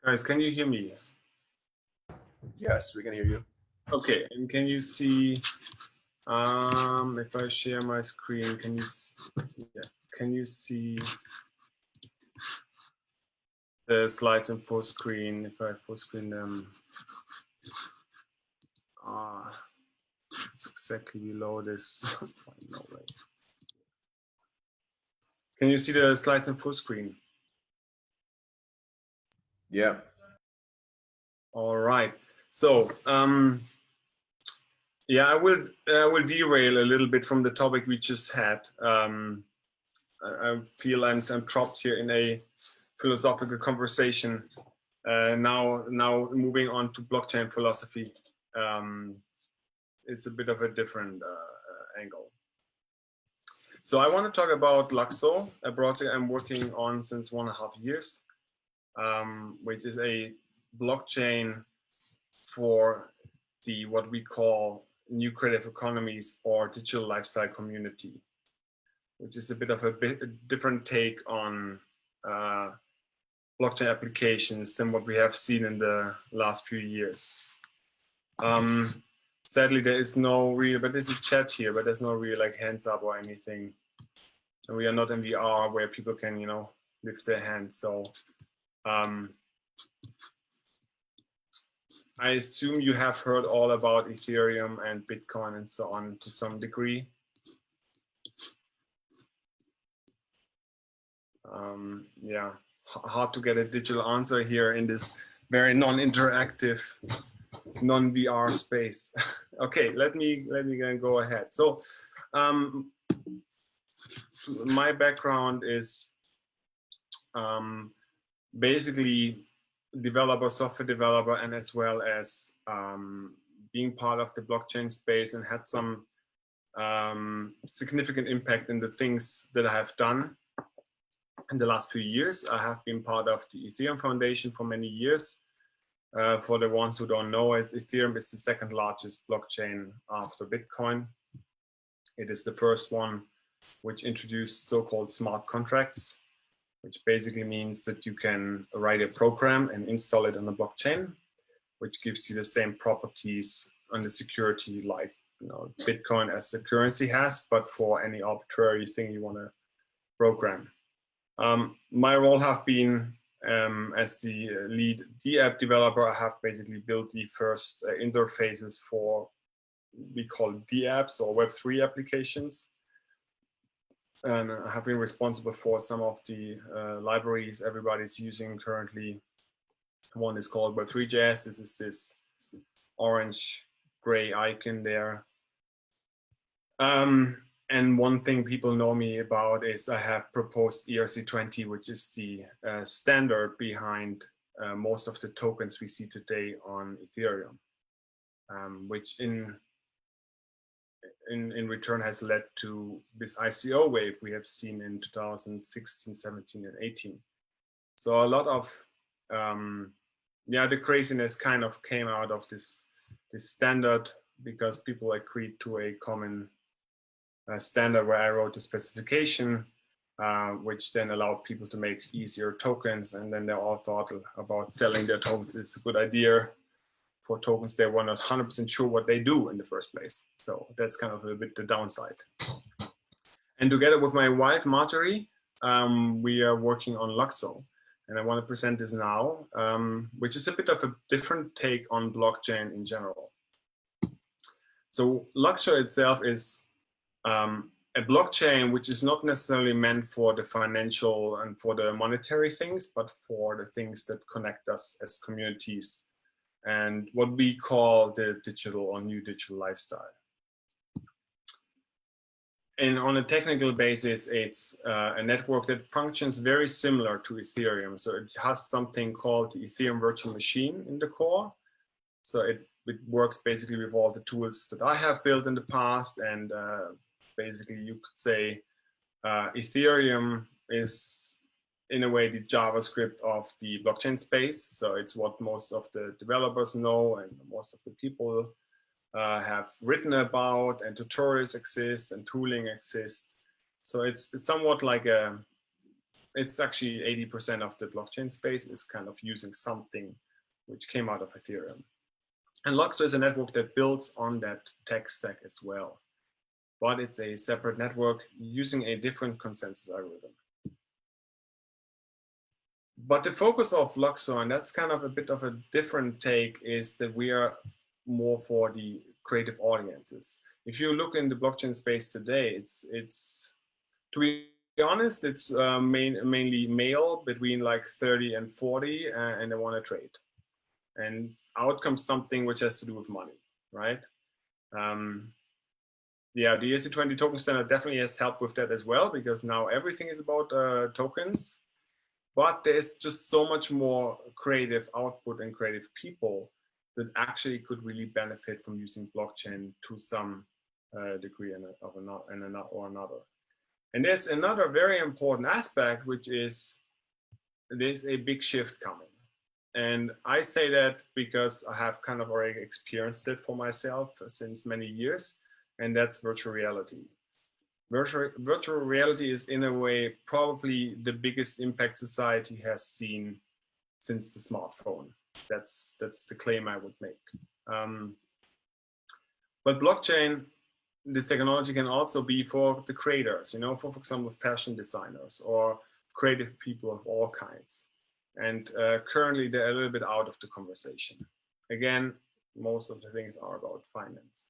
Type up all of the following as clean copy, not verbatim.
Guys, can you hear me? Yes, we can hear you. Okay, and can you see, if I share my screen, can you see the slides in full screen? If I full screen them, it's exactly below this. No way. Can you see the slides in full screen? Yeah. All right. So, yeah, I will derail a little bit from the topic we just had. I feel I'm trapped here in a philosophical conversation. Now moving on to blockchain philosophy. It's a bit of a different angle. So I want to talk about LUKSO, a project I'm working on since 1.5 years, which is a blockchain for the what we call new creative economies or digital lifestyle community, which is a bit of a different take on blockchain applications than what we have seen in the last few years. Sadly, there is no real, but there's a chat here, but there's no real like hands up or anything. And we are not in VR where people can, you know, lift their hands. So I assume you have heard all about Ethereum and Bitcoin and so on to some degree. Yeah, hard to get a digital answer here in this very non-interactive, non-VR space. Okay, let me go ahead. So my background is basically developer, software developer, and as well as being part of the blockchain space, and had some significant impact in the things that I have done in the last few years. I have been part of the Ethereum Foundation for many years. For the ones who don't know it, Ethereum is the second largest blockchain after Bitcoin. It is the first one which introduced so-called smart contracts, which basically means that you can write a program and install it on the blockchain, which gives you the same properties on the security like, you know, Bitcoin as the currency has, but for any arbitrary thing you want to program. My role have been as the lead DApp developer. I have basically built the first interfaces for, we call DApps or Web3 applications. And I have been responsible for some of the libraries everybody's using currently. One is called Web3.js. This is this orange gray icon there. And one thing people know me about is I have proposed ERC20, which is the standard behind most of the tokens we see today on Ethereum, which in return has led to this ICO wave we have seen in 2016, 17, and 18. So a lot of yeah, the craziness kind of came out of this standard because people agreed to a common standard where I wrote the specification, which then allowed people to make easier tokens. And then they all thought about selling their tokens. It's a good idea for tokens they were not 100% sure what they do in the first place. So that's kind of a bit the downside. And together with my wife, Marjorie, we are working on LUKSO. And I want to present this now, which is a bit of a different take on blockchain in general. So LUKSO itself is a blockchain which is not necessarily meant for the financial and for the monetary things, but for the things that connect us as communities and what we call the digital or new digital lifestyle. And on a technical basis, it's a network that functions very similar to Ethereum. So it has something called the Ethereum virtual machine in the core. So it works basically with all the tools that I have built in the past. And basically you could say Ethereum is in a way the JavaScript of the blockchain space. So it's what most of the developers know and most of the people have written about, and tutorials exist and tooling exists. So it's somewhat like it's actually 80% of the blockchain space is kind of using something which came out of Ethereum. And LUKSO is a network that builds on that tech stack as well. But it's a separate network using a different consensus algorithm. But the focus of LUKSO, and that's kind of a bit of a different take, is that we are more for the creative audiences. If you look in the blockchain space today, it's to be honest, it's mainly male between like 30 and 40, and they want to trade. And out comes something which has to do with money, right? Yeah, the ERC20 token standard definitely has helped with that as well, because now everything is about tokens. But there's just so much more creative output and creative people that actually could really benefit from using blockchain to some degree or another. And there's another very important aspect, which is there's a big shift coming. And I say that because I have kind of already experienced it for myself since many years, and that's virtual reality. Virtual reality is, in a way, probably the biggest impact society has seen since the smartphone. That's the claim I would make. But blockchain, this technology can also be for the creators, you know, for example, fashion designers or creative people of all kinds. And currently they're a little bit out of the conversation. Again, most of the things are about finance.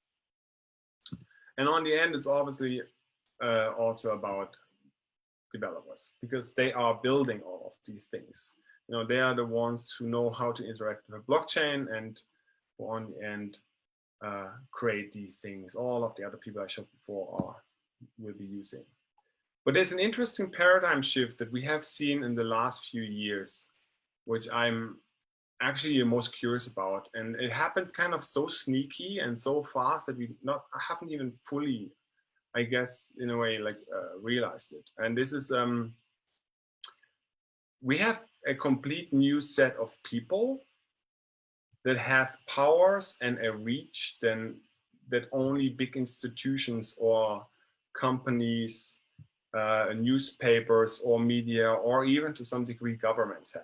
And on the end, it's obviously also about developers, because they are building all of these things. You know, they are the ones who know how to interact with a blockchain and who on the end create these things. All of the other people I showed before will be using. But there's an interesting paradigm shift that we have seen in the last few years, which I'm actually most curious about. And it happened kind of so sneaky and so fast that I haven't even fully, I guess, in a way, like realized it. And this is, we have a complete new set of people that have powers and a reach that only big institutions or companies, newspapers or media, or even to some degree governments had.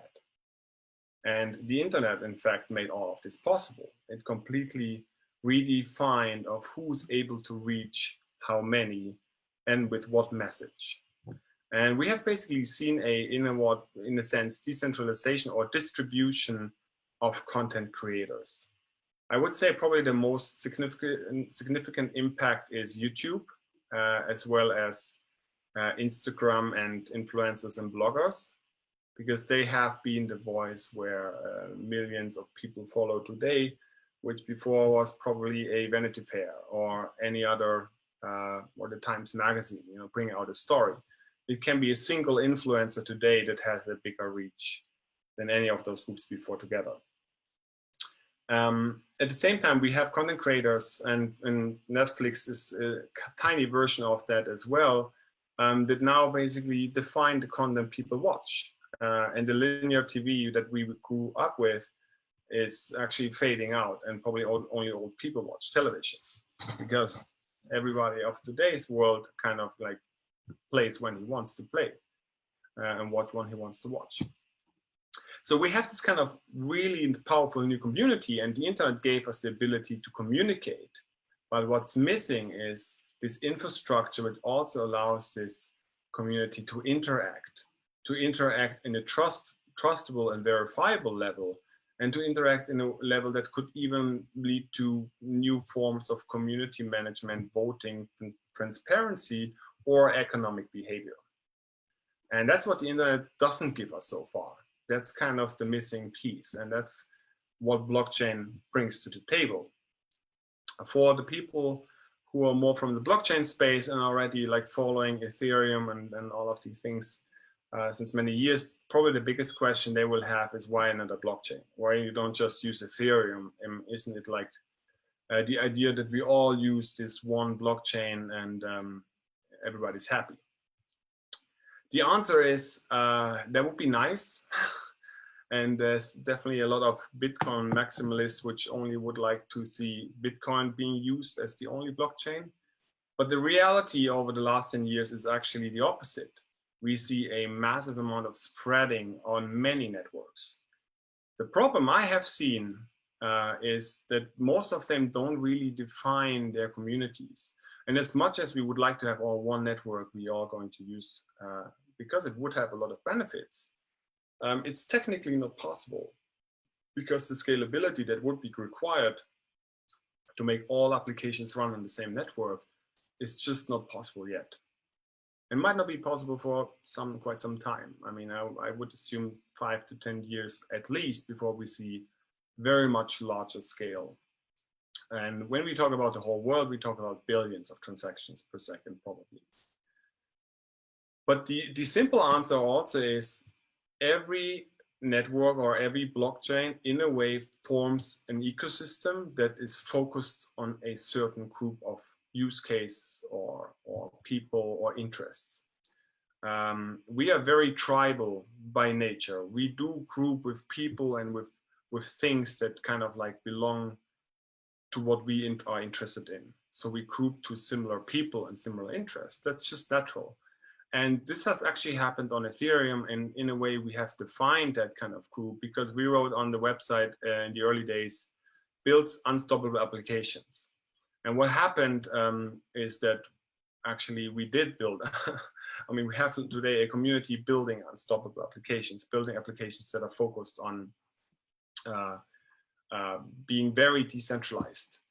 And the internet, in fact, made all of this possible. It completely redefined of who's able to reach how many and with what message. And we have basically seen in a sense, decentralization or distribution of content creators. I would say probably the most significant impact is YouTube, as well as Instagram and influencers and bloggers, because they have been the voice where millions of people follow today, which before was probably a Vanity Fair or any other, or the Times Magazine, you know, bringing out a story. It can be a single influencer today that has a bigger reach than any of those groups before together. At the same time, we have content creators, and Netflix is a tiny version of that as well, that now basically define the content people watch. And the linear TV that we grew up with is actually fading out, and probably only old people watch television, because everybody of today's world kind of like plays when he wants to play and watch when he wants to watch. So we have this kind of really powerful new community, and the internet gave us the ability to communicate. But what's missing is this infrastructure that also allows this community to interact in a trustable and verifiable level, and to interact in a level that could even lead to new forms of community management, voting, transparency, or economic behavior. And that's what the internet doesn't give us so far. That's kind of the missing piece, and that's what blockchain brings to the table. For the people who are more from the blockchain space and already like following Ethereum and all of these things since many years, probably the biggest question they will have is why another blockchain? Why you don't just use Ethereum? Isn't it like the idea that we all use this one blockchain and everybody's happy? The answer is that would be nice. And there's definitely a lot of Bitcoin maximalists which only would like to see Bitcoin being used as the only blockchain. But the reality over the last 10 years is actually the opposite. We see a massive amount of spreading on many networks. The problem I have seen is that most of them don't really define their communities. And as much as we would like to have all one network we are going to use, because it would have a lot of benefits, it's technically not possible, because the scalability that would be required to make all applications run on the same network is just not possible yet. It might not be possible for quite some time. I mean, I would assume 5 to 10 years at least before we see very much larger scale. And when we talk about the whole world, we talk about billions of transactions per second, probably. But the simple answer also is every network or every blockchain in a way forms an ecosystem that is focused on a certain group of use cases or people or interests. We are very tribal by nature. We do group with people and with things that kind of like belong to what we are interested in. So we group to similar people and similar interests. That's just natural. And this has actually happened on Ethereum, and in a way we have defined that kind of group because we wrote on the website in the early days, builds unstoppable applications. And what happened is that actually we did build, I mean, we have today a community building unstoppable applications, building applications that are focused on being very decentralized.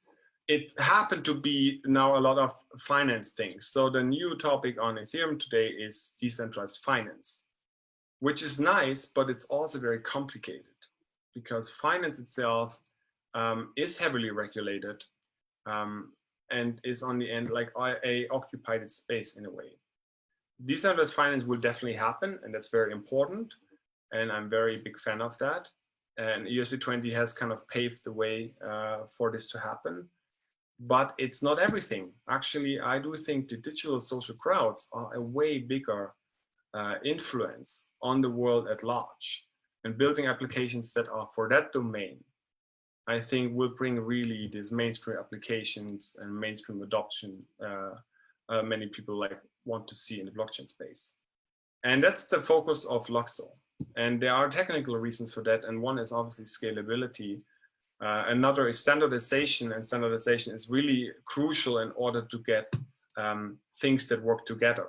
It happened to be now a lot of finance things. So the new topic on Ethereum today is decentralized finance, which is nice, but it's also very complicated because finance itself is heavily regulated and is on the end like a occupied space in a way. Decentralized finance will definitely happen, and that's very important. And I'm very big fan of that. And ERC20 has kind of paved the way for this to happen. But it's not everything. Actually, I do think the digital social crowds are a way bigger influence on the world at large. And building applications that are for that domain, I think will bring really these mainstream applications and mainstream adoption many people want to see in the blockchain space. And that's the focus of LUKSO. And there are technical reasons for that. And one is obviously scalability. Another is standardization, and standardization is really crucial in order to get things that work together.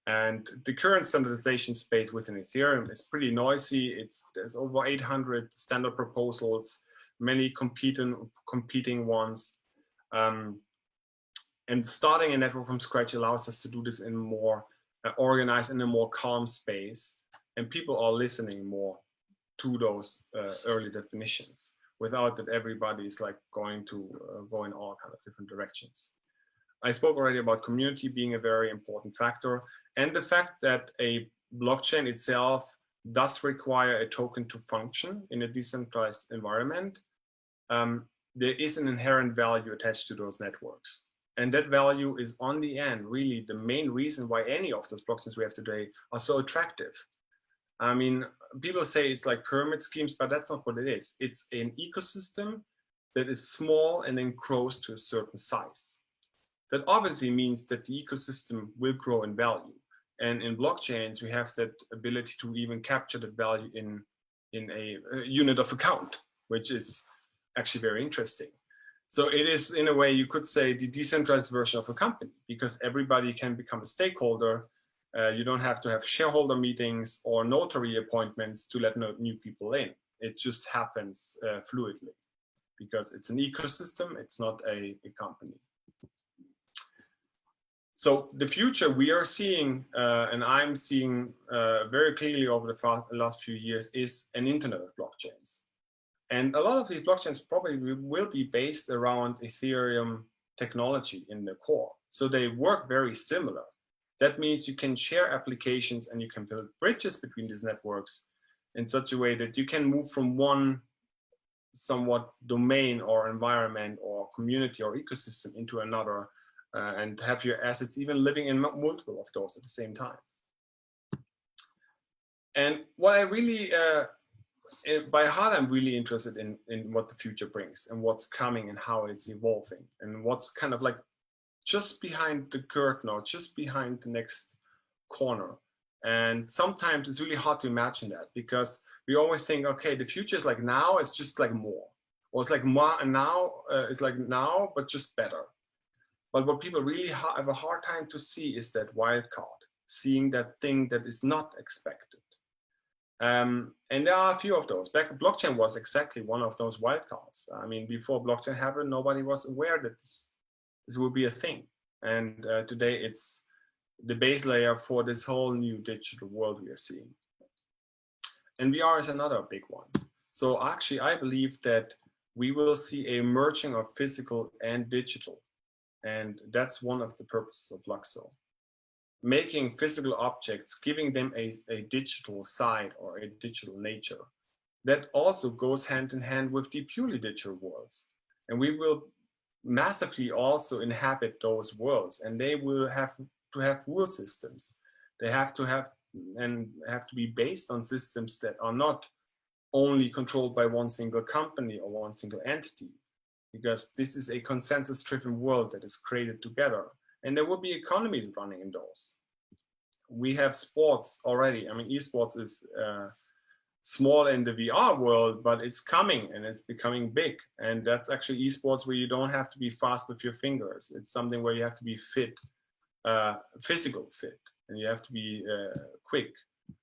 And the current standardization space within Ethereum is pretty noisy. There's over 800 standard proposals, many competing ones. And starting a network from scratch allows us to do this in more organized, in a more calm space. And people are listening more to those early definitions, without that everybody is like going to go in all kind of different directions. I spoke already about community being a very important factor, and the fact that a blockchain itself does require a token to function in a decentralized environment. There is an inherent value attached to those networks. And that value is on the end really the main reason why any of those blockchains we have today are so attractive. I mean, people say it's like pyramid schemes, but that's not what it is. It's an ecosystem that is small and then grows to a certain size. That obviously means that the ecosystem will grow in value. And in blockchains, we have that ability to even capture that value in a unit of account, which is actually very interesting. So it is, in a way, you could say the decentralized version of a company, because everybody can become a stakeholder. You don't have to have shareholder meetings or notary appointments to let new people in. It just happens fluidly because it's an ecosystem, it's not a company. So the future we are seeing, and I'm seeing very clearly over the last few years, is an internet of blockchains. And a lot of these blockchains probably will be based around Ethereum technology in the core. So they work very similar. That means you can share applications and you can build bridges between these networks in such a way that you can move from one somewhat domain or environment or community or ecosystem into another and have your assets even living in multiple of those at the same time. And what I really, by heart, I'm really interested in what the future brings and what's coming and how it's evolving and what's kind of like just behind the curtain or just behind the next corner. And sometimes it's really hard to imagine that, because we always think, okay, the future is like now, it's just like more. Or it's like more, and now it's like now, but just better. But what people really have a hard time to see is that wild card, seeing that thing that is not expected. And there are a few of those. Blockchain was exactly one of those wild cards. I mean, before blockchain happened, nobody was aware that this would be a thing. And today it's the base layer for this whole new digital world we are seeing. And VR is another big one. So actually, I believe that we will see a merging of physical and digital. And that's one of the purposes of LUKSO. Making physical objects, giving them a digital side or a digital nature. That also goes hand in hand with the purely digital worlds. And we will massively also inhabit those worlds, and they will have to have rule systems. They have to be based on systems that are not only controlled by one single company or one single entity, because this is a consensus-driven world that is created together. And there will be economies running in those. We have sports already. I mean, esports is small in the VR world, but it's coming and it's becoming big. And that's actually esports where you don't have to be fast with your fingers. It's something where you have to be fit, physical fit, and you have to be quick.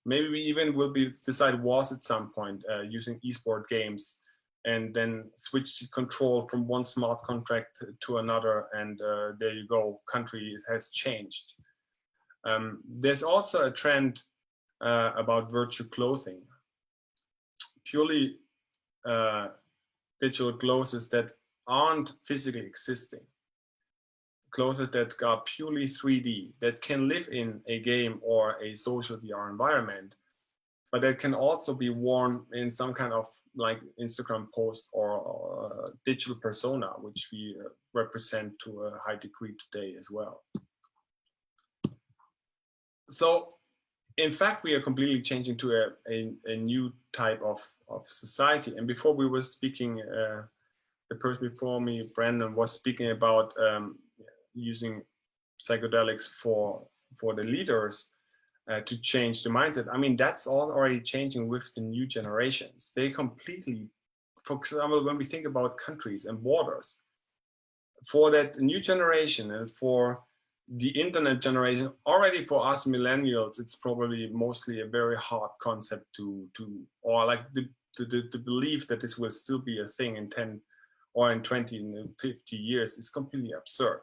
Maybe we even will decide wars at some point using esport games, and then switch control from one smart contract to another, and there you go, country has changed. There's also a trend about virtual clothing. Purely digital clothes that aren't physically existing. Clothes that are purely 3D, that can live in a game or a social VR environment, but that can also be worn in some kind of like Instagram post or digital persona, which we represent to a high degree today as well. So in fact, we are completely changing to a new type of society. And before we were speaking, the person before me, Brandon, was speaking about using psychedelics for the leaders to change the mindset. I mean, that's all already changing with the new generations. They completely, for example, when we think about countries and borders, for that new generation and for the internet generation, already for us millennials, it's probably mostly a very hard concept or like the belief that this will still be a thing in 10 or in 20 and 50 years is completely absurd.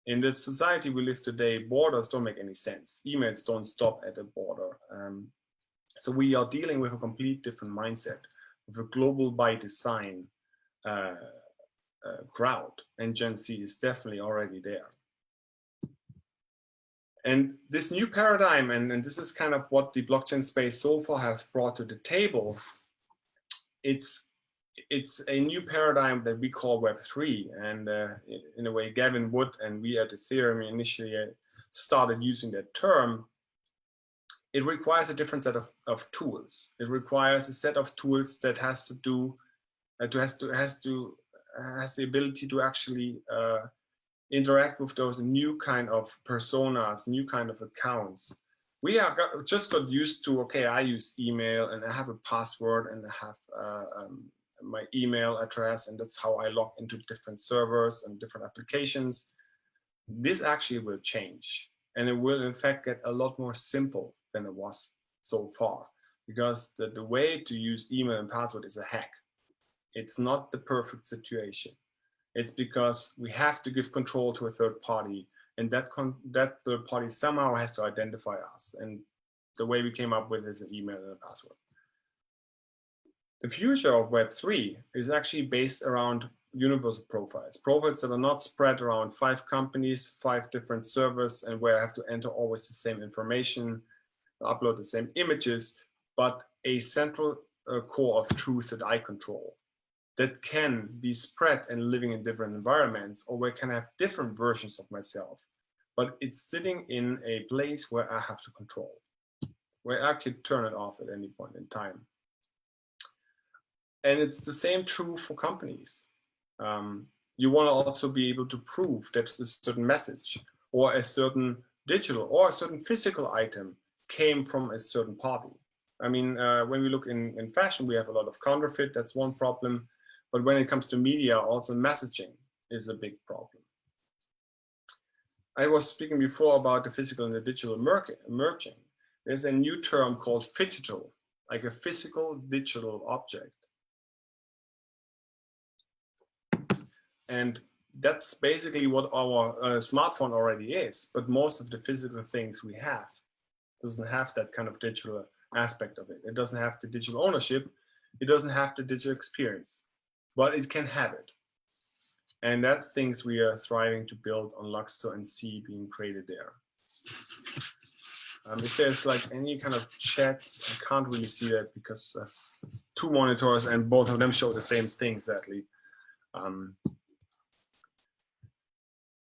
In the society we live today, borders don't make any sense. Emails don't stop at a border. So we are dealing with a complete different mindset, with a global by design crowd, and Gen Z is definitely already there. And this new paradigm, and this is kind of what the blockchain space so far has brought to the table, it's a new paradigm that we call Web3. And in a way, Gavin Wood and we at Ethereum initially started using that term. It requires a different set of tools. It requires a set of tools that has the ability to actually interact with those new kind of personas, new kind of accounts. We just got used to, okay, I use email and I have a password and I have my email address, and that's how I log into different servers and different applications. This actually will change, and it will in fact get a lot more simple than it was so far, because the way to use email and password is a hack. It's not the perfect situation. It's because we have to give control to a third party, and that third party somehow has to identify us. And the way we came up with is an email and a password. The future of Web3 is actually based around universal profiles that are not spread around 5 companies, 5 different servers, and where I have to enter always the same information, upload the same images, but a central core of truth that I control, that can be spread and living in different environments, or where I can have different versions of myself, but it's sitting in a place where I have to control, where I could turn it off at any point in time. And it's the same true for companies. you want to also be able to prove that a certain message or a certain digital or a certain physical item came from a certain party. I mean, when we look in fashion, we have a lot of counterfeit. That's one problem. But when it comes to media, also messaging is a big problem. I was speaking before about the physical and the digital merging. There's a new term called phygital, like a physical digital object. And that's basically what our smartphone already is, but most of the physical things we have doesn't have that kind of digital aspect of it. It doesn't have the digital ownership. It doesn't have the digital experience, but it can have it. And that things we are striving to build on LUKSO and see being created there. If there's like any kind of chats, I can't really see that because two monitors and both of them show the same thing, sadly.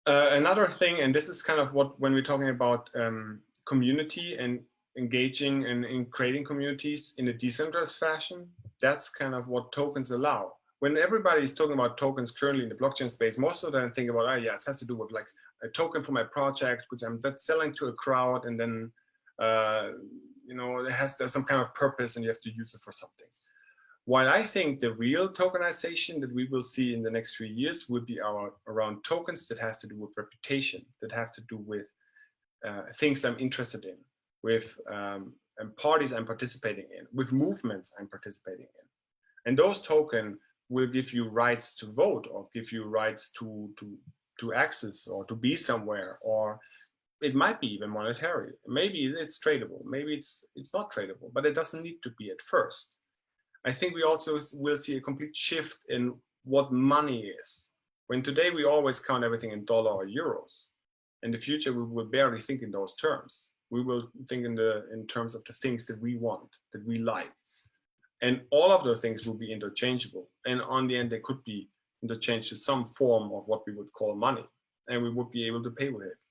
Another thing, and this is kind of what, when we're talking about community and engaging and in creating communities in a decentralized fashion, that's kind of what tokens allow. When everybody is talking about tokens currently in the blockchain space, most of them think about, oh yeah, it has to do with like a token for my project, which I'm selling to a crowd, and then you know, it has some kind of purpose and you have to use it for something. While I think the real tokenization that we will see in the next few years will be around tokens that has to do with reputation, that have to do with things I'm interested in, with parties I'm participating in, with movements I'm participating in. And those tokens will give you rights to vote, or give you rights to access, or to be somewhere, or it might be even monetary. Maybe it's tradable, maybe it's not tradable, but it doesn't need to be at first. I think we also will see a complete shift in what money is. When today we always count everything in dollar or euros. In the future, we will barely think in those terms. We will think in terms of the things that we want, that we like. And all of those things will be interchangeable. And on the end, they could be interchanged to some form of what we would call money. And we would be able to pay with it.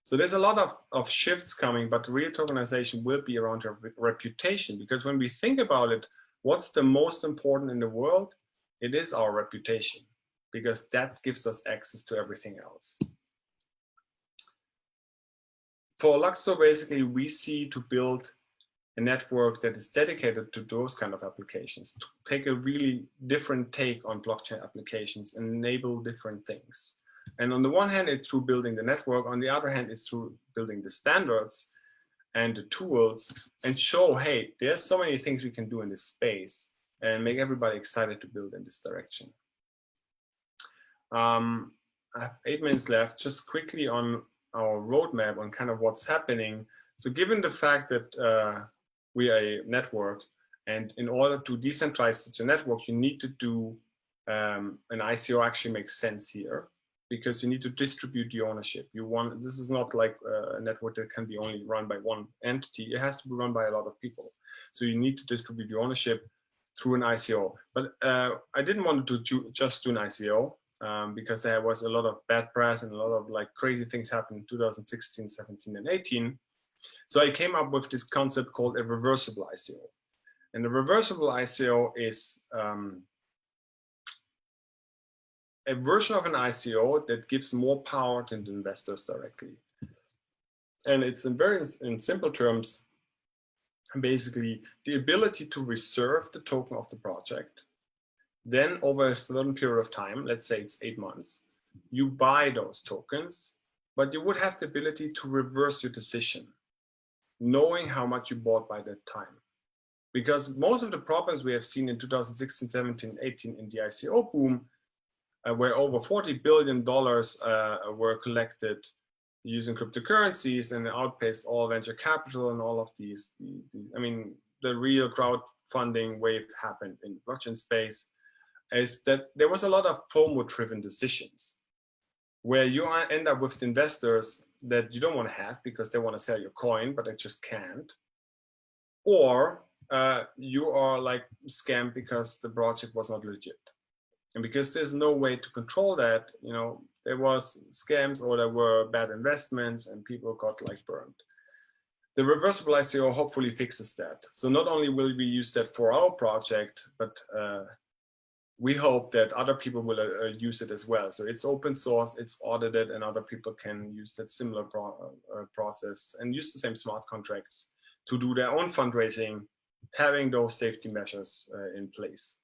So there's a lot of shifts coming, but real tokenization will be around reputation. Because when we think about it, what's the most important in the world? It is our reputation, because that gives us access to everything else. For LUKSO, basically, we see to build a network that is dedicated to those kind of applications, to take a really different take on blockchain applications and enable different things. And on the one hand, it's through building the network. On the other hand, it's through building the standards and the tools, and show, hey, there's so many things we can do in this space, and make everybody excited to build in this direction. I have 8 minutes left. Just quickly on our roadmap on kind of what's happening. So given the fact that we are a network, and in order to decentralize such a network, you need to do an ICO actually makes sense here, because you need to distribute the ownership. This is not like a network that can be only run by one entity. It has to be run by a lot of people. So you need to distribute the ownership through an ICO. But I didn't want to just do an ICO because there was a lot of bad press and a lot of like crazy things happened in 2016, 17, and 18. So I came up with this concept called a reversible ICO. And the reversible ICO is a version of an ICO that gives more power to the investors directly. And it's in simple terms, basically the ability to reserve the token of the project. Then over a certain period of time, let's say it's 8 months, you buy those tokens, but you would have the ability to reverse your decision, knowing how much you bought by that time. Because most of the problems we have seen in 2016, 17, 18 in the ICO boom, where over $40 billion were collected using cryptocurrencies and outpaced all venture capital and all of these. I mean, the real crowdfunding wave happened in the blockchain space, is that there was a lot of FOMO-driven decisions, where you end up with investors that you don't want to have because they want to sell your coin, but they just can't. Or you are like scammed because the project was not legit. And because there's no way to control that, you know, there was scams or there were bad investments and people got like burned. The reversible ICO hopefully fixes that. So not only will we use that for our project, but we hope that other people will use it as well. So it's open source, it's audited, and other people can use that similar process and use the same smart contracts to do their own fundraising, having those safety measures in place.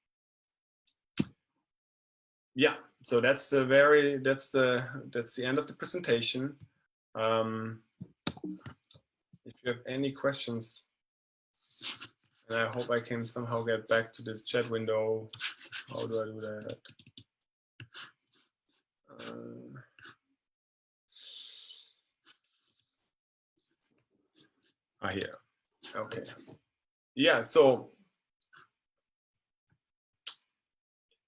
Yeah, so that's the end of the presentation. If you have any questions, and I hope I can somehow get back to this chat window. How do I do that? Here. Okay. Yeah, so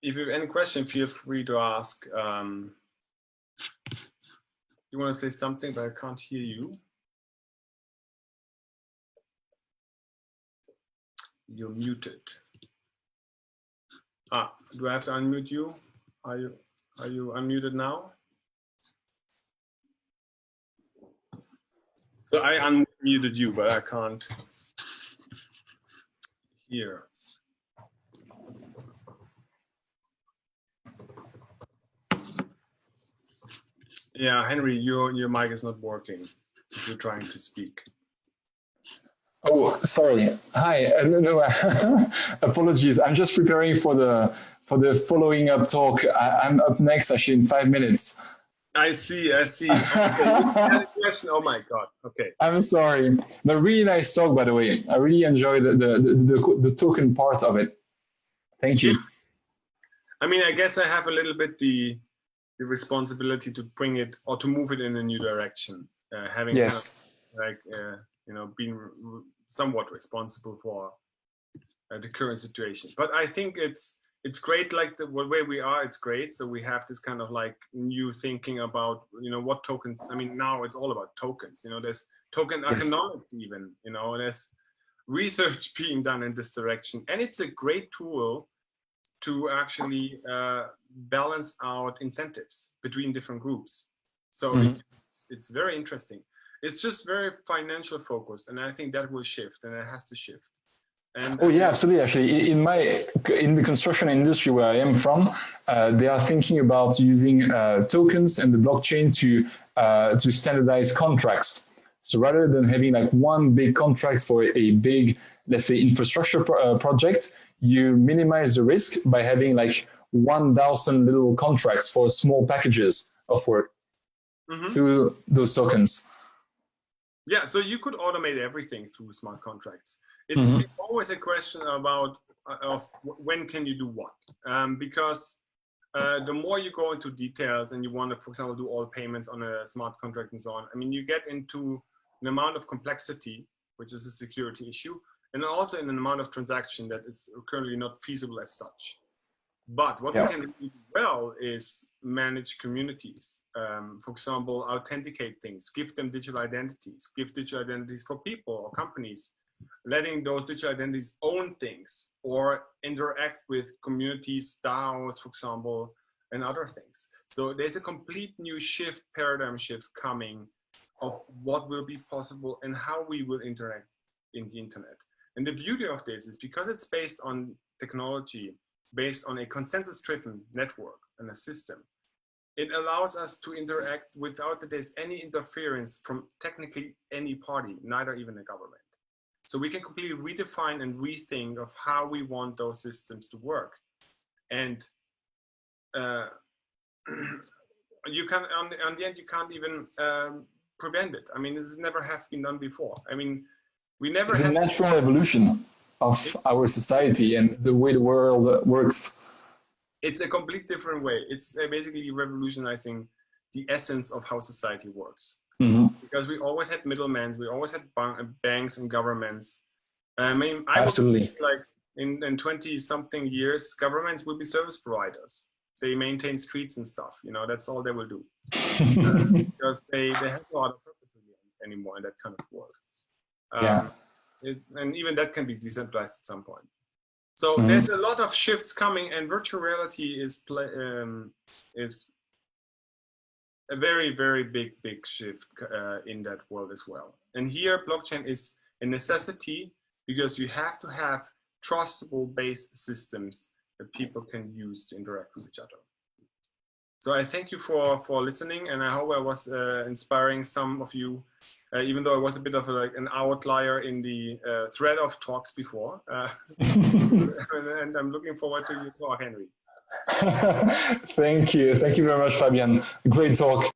if you have any question, feel free to ask. You want to say something, but I can't hear you. You're muted. Do I have to unmute you? Are you unmuted now? So I unmuted you, but I can't hear. Yeah, Henry, your mic is not working if you're trying to speak. Oh, sorry. Hi. No, apologies. I'm just preparing for the following up talk. I'm up next actually in 5 minutes. I see. Okay. Question. Oh my God. Okay. I'm sorry, but really nice talk, by the way. I really enjoyed the token part of it. Thank you. Yeah. I mean, I guess I have a little bit the responsibility to bring it or to move it in a new direction. Having yes. kind of you know, being somewhat responsible for the current situation. But I think it's great, like the way we are, it's great. So we have this kind of like new thinking about, you know, what tokens, I mean, now it's all about tokens, you know, there's token economics even, you know, there's research being done in this direction. And it's a great tool to actually balance out incentives between different groups. So it's very interesting. It's just very financial focused, and I think that will shift, and it has to shift. And oh yeah, absolutely. Actually, in the construction industry where I am from, they are thinking about using tokens and the blockchain to standardize contracts. So rather than having like one big contract for a big, let's say, infrastructure project, you minimize the risk by having like 1,000 little contracts for small packages of work through those tokens. Yeah, so you could automate everything through smart contracts. It's always a question about of when can you do what, because the more you go into details and you want to, for example, do all payments on a smart contract and so on, I mean, you get into an amount of complexity, which is a security issue, and also in an amount of transaction that is currently not feasible as such. But what we can do well is manage communities. For example, authenticate things, give them digital identities, give digital identities for people or companies, letting those digital identities own things or interact with communities, DAOs, for example, and other things. So there's a complete new shift, paradigm shift coming of what will be possible and how we will interact in the internet. And the beauty of this is because it's based on technology, based on a consensus-driven network and a system, it allows us to interact without that there's any interference from technically any party, neither even the government. So we can completely redefine and rethink of how we want those systems to work. And you can, on the end, you can't even prevent it. I mean, this has never have been done before. I mean, we never. It's a natural evolution of our society and the way the world works. It's a complete different way. It's basically revolutionizing the essence of how society works. Because we always had middlemen, we always had banks and governments. I mean, I absolutely would like in 20-something years, governments will be service providers. They maintain streets and stuff. You know, that's all they will do because they have no other purpose anymore in that kind of world. And even that can be decentralized at some point. So there's a lot of shifts coming, and virtual reality is a very, very big shift in that world as well. And here, blockchain is a necessity because you have to have trustable base systems that people can use to interact with each other. So I thank you for listening, and I hope I was inspiring some of you, even though I was a bit of an outlier in the thread of talks before. And I'm looking forward to your talk, Henry. Thank you very much, Fabian. Great talk.